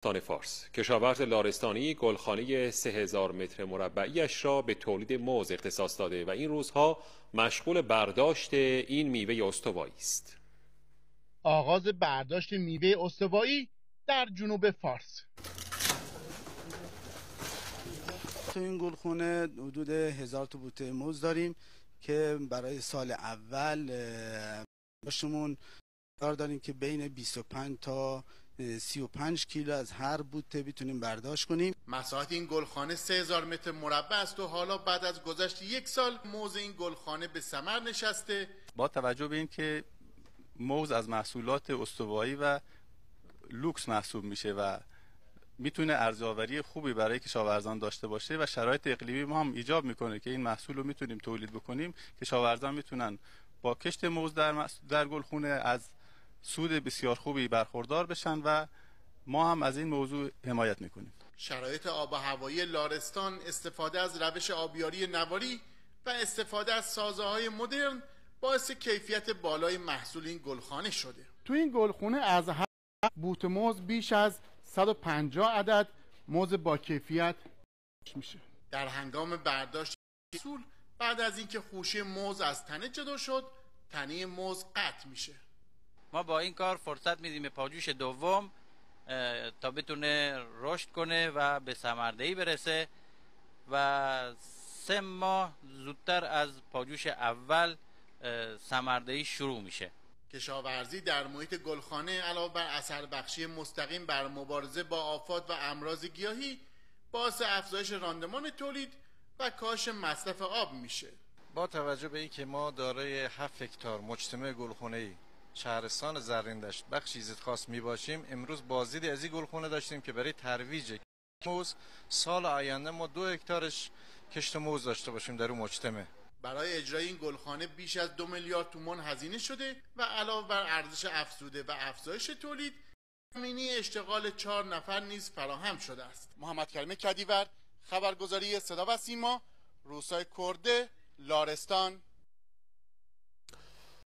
استان فارس. کشاورز لارستانی گلخانه 3000 متر مربعیش را به تولید موز اختصاص داده و این روزها مشغول برداشت این میوه استوایی است. آغاز برداشت میوه استوایی در جنوب فارس. تو این گلخانه حدود 1000 تا بوته موز داریم که برای سال اول باشمون داریم که بین 25 تا 35 کیلو از هر بوته بتونیم برداشت کنیم. مساحت این گلخانه 3000 متر مربع است و حالا بعد از گذشت یک سال موز این گلخانه به ثمر نشسته. با توجه به اینکه موز از محصولات استوایی و لوکس محسوب میشه و میتونه ارزآوری خوبی برای کشاورزان داشته باشه و شرایط اقلیمی ما هم ایجاب میکنه که این محصول رو میتونیم تولید بکنیم، کشاورزان میتونن با کشت موز در گلخونه از سود بسیار خوبی برخوردار بشن و ما هم از این موضوع حمایت میکنیم. شرایط آب و هوایی لارستان، استفاده از روش آبیاری نواری و استفاده از سازه‌های مدرن باعث کیفیت بالای محصول این گلخانه شده. تو این گلخانه از هر بوته موز بیش از 150 عدد موز با کیفیت میشه. در هنگام برداشت محصول بعد از اینکه خوشه موز از تنه جدا شد، تنه موز قطع میشه. ما با این کار فرصت میدیم به پاجوش دوم تا بتونه رشد کنه و به ثمردهی برسه و 3 ماه زودتر از پاجوش اول ثمردهی شروع میشه. کشاورزی در محیط گلخانه علاوه بر اثر بخشی مستقیم بر مبارزه با آفات و امراض گیاهی باعث افزایش راندمان تولید و کاهش مصرف آب میشه. با توجه به اینکه ما دارای 7 هکتار مجتمع گلخانه‌ای شهرستان زرندشت بخشی ضد خاص می باشیم، امروز بازدید از این گلخانه داشتیم که برای ترویج موز سال آینده ما 2 هکتارش کشت موز داشته باشیم در اون مجتمع. برای اجرای این گلخانه بیش از 2 میلیارد تومان هزینه شده و علاوه بر ارزش افزوده و افزایش تولید، زمینه اشتغال 4 نفر نیز فراهم شده است. محمد کریمی کدیور، خبرگزاری صدا و سیما، روسای کرده، لارستان.